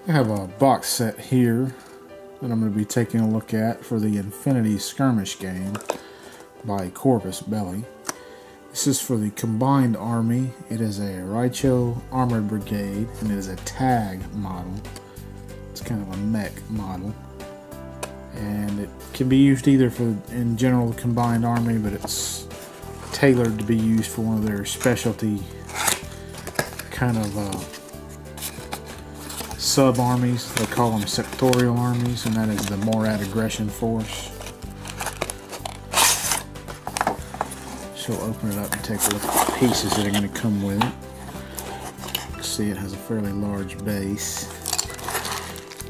I have a box set here that I'm going to be taking a look at for the Infinity Skirmish game by Corvus Belli. This is for the Combined Army. It is a Raicho Armored Brigade, and it is a tag model. It's kind of a mech model. And it can be used either for, in general, the Combined Army, but it's tailored to be used for one of their specialty kind of sub-armies. They call them sectorial armies, and that is the Morad Aggression Force. So we'll open it up and take a look at the pieces that are going to come with it. You can see it has a fairly large base.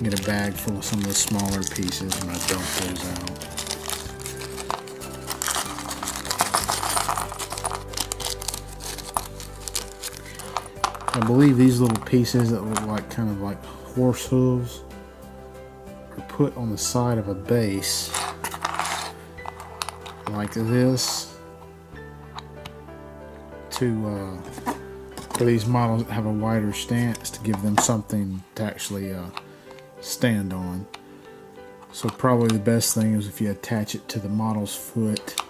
Get a bag full of some of the smaller pieces. I'm going to dump those out. I believe these little pieces that look like kind of like horse hooves are put on the side of a base like this to for these models that have a wider stance to give them something to actually stand on. So probably the best thing is if you attach it to the model's foot,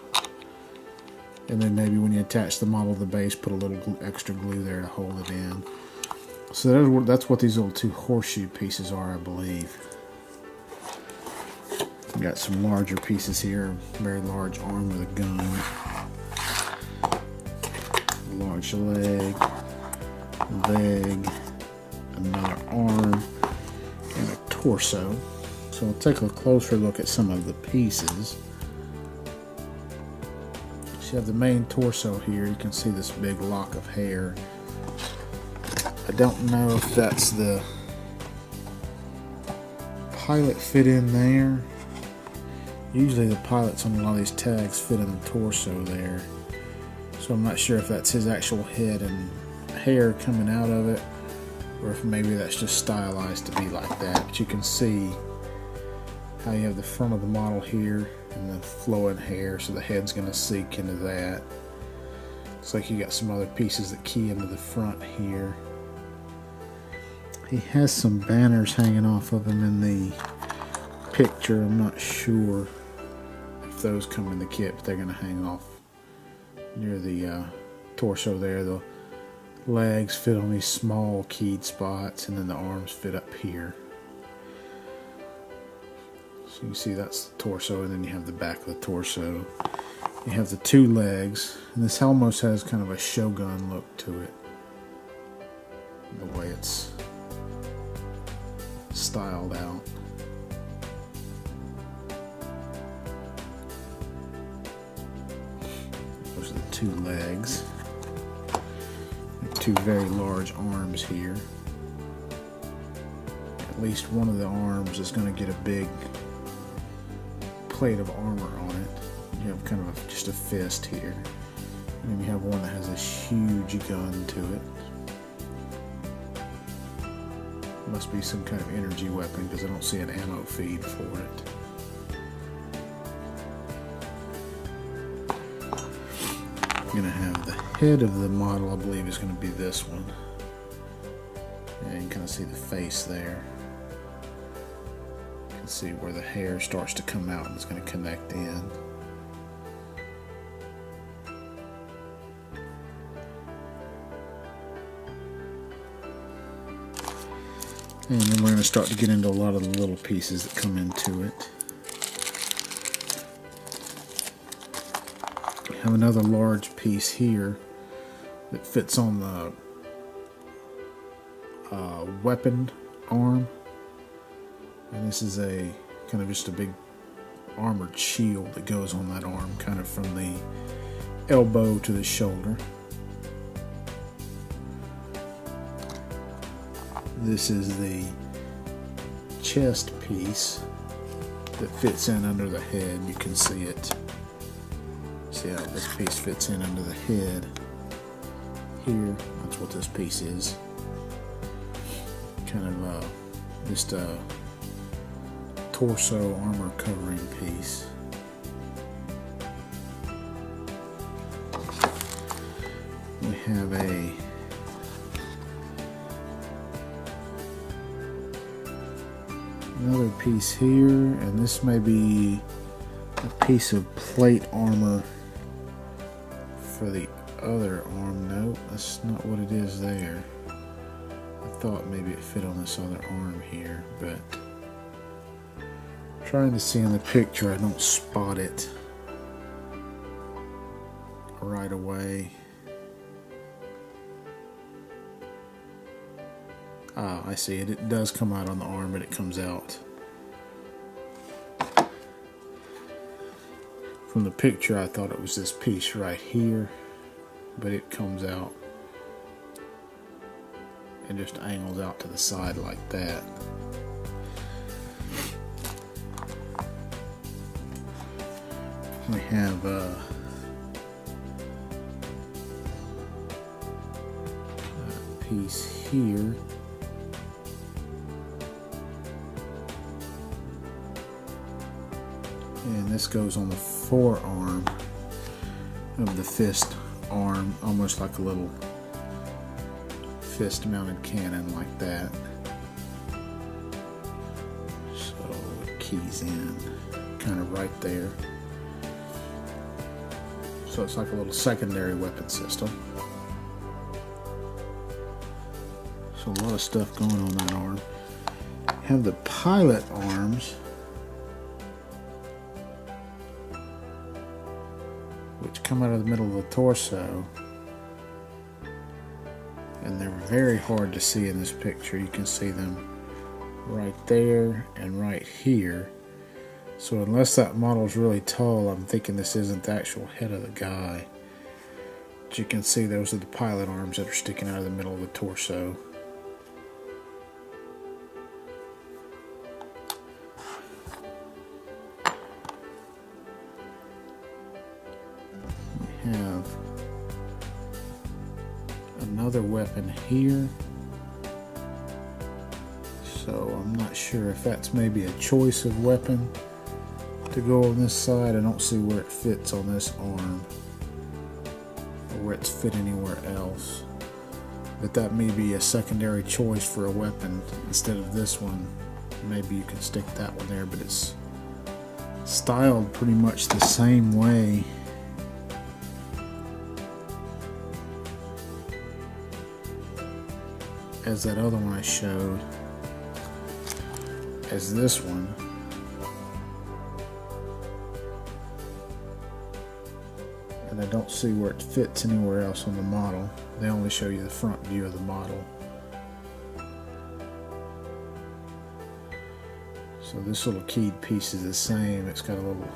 and then maybe when you attach the model to the base, put a little extra glue there to hold it in. So that's what these little two horseshoe pieces are, I believe. We've got some larger pieces here, very large arm with a gun, large leg, another arm, and a torso. So we'll take a closer look at some of the pieces. So you have the main torso here. You can see this big lock of hair. I don't know if that's the pilot fit in there. Usually the pilots on a lot of these tags fit in the torso there. So I'm not sure if that's his actual head and hair coming out of it, or if maybe that's just stylized to be like that. But you can see how you have the front of the model here and the flowing hair, so the head's going to sink into that. Looks like you got some other pieces that key into the front here. He has some banners hanging off of him in the picture. I'm not sure if those come in the kit, but they're going to hang off near the torso there. The legs fit on these small keyed spots, and then the arms fit up here. So you can see that's the torso, and then you have the back of the torso. You have the two legs, and this almost has kind of a Shogun look to it, the way it's styled out. Those are the two legs. Two very large arms here. At least one of the arms is going to get a big plate of armor on it. You have kind of just a fist here. And then you have one that has this huge gun to it. Must be some kind of energy weapon because I don't see an ammo feed for it. You're going to have the head of the model, I believe, is going to be this one. And you can kind of see the face there. You can see where the hair starts to come out and it's going to connect in. And then we're going to start to get into a lot of the little pieces that come into it. We have another large piece here that fits on the weapon arm. And this is a kind of just a big armored shield that goes on that arm, kind of from the elbow to the shoulder. This is the chest piece that fits in under the head. You can see it. See how this piece fits in under the head here. That's what this piece is. Kind of just a torso armor covering piece. We have a piece here, and this may be a piece of plate armor for the other arm. Nope, that's not what it is there. I thought maybe it fit on this other arm here, but trying to see in the picture, I don't spot it right away. Ah, I see it. It does come out on the arm, but it comes out. From the picture, I thought it was this piece right here, but it comes out and just angles out to the side like that. We have a piece here. And this goes on the forearm of the fist arm, almost like a little fist mounted cannon like that. So it keys in kind of right there. So it's like a little secondary weapon system. So a lot of stuff going on that arm. Have the pilot arms, which come out of the middle of the torso, and they're very hard to see in this picture. You can see them right there and right here. So unless that model is really tall, I'm thinking this isn't the actual head of the guy. But you can see those are the pilot arms that are sticking out of the middle of the torso. We have another weapon here. So I'm not sure if that's maybe a choice of weapon to go on this side. I don't see where it fits on this arm or where it's fit anywhere else, but that may be a secondary choice for a weapon instead of this one. Maybe you can stick that one there, but it's styled pretty much the same way as that other one I showed, as this one. And I don't see where it fits anywhere else on the model. They only show you the front view of the model. So this little keyed piece is the same. It's got a little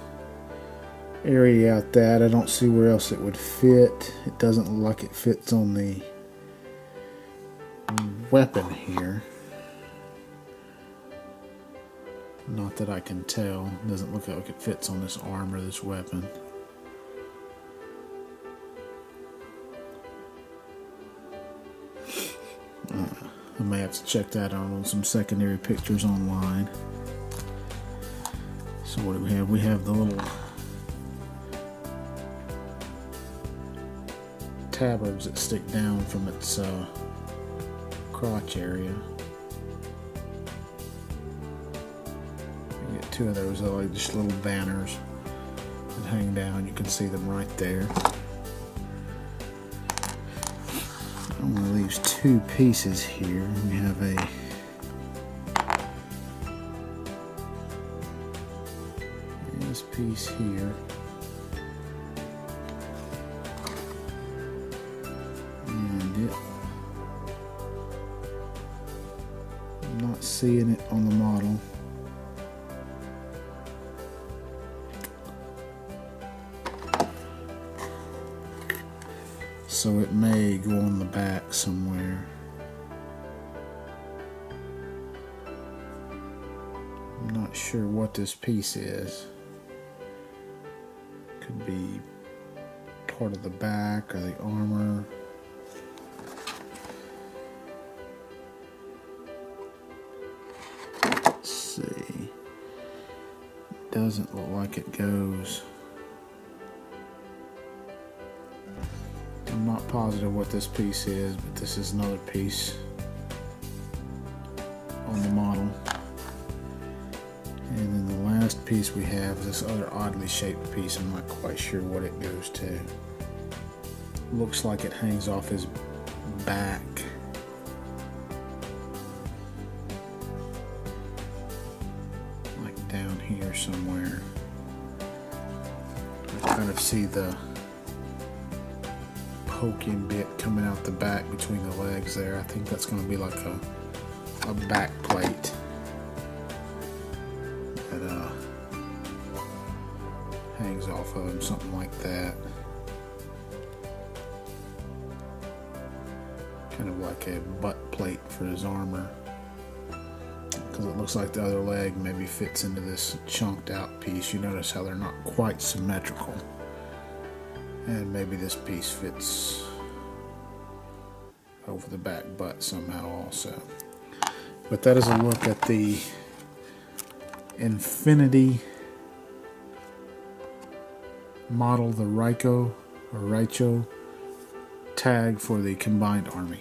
area out that. I don't see where else it would fit. It doesn't look like it fits on the weapon here. Not that I can tell. It doesn't look like it fits on this arm or this weapon. I may have to check that out on some secondary pictures online. So what do we have? We have the little tabards that stick down from its crotch area. You get two of those, they're like just little banners that hang down. You can see them right there. Only leaves two pieces here. We have this piece here, and I'm not seeing it on the model. So it may go on the back somewhere. I'm not sure what this piece is. Could be part of the back or the armor. Let's see. Doesn't look like it goes. I'm not positive what this piece is, but this is another piece on the model. piece we have is this other oddly shaped piece. I'm not quite sure what it goes to. Looks like it hangs off his back. Like down here somewhere. I kind of see the poking bit coming out the back between the legs there. I think that's going to be like a back plate that hangs off of him, something like that. Kind of like a butt plate for his armor, because it looks like the other leg maybe fits into this chunked out piece. You notice how they're not quite symmetrical, and maybe this piece fits over the back butt somehow also. But that is a look at the Infinity model, the Raicho tag for the Combined Army.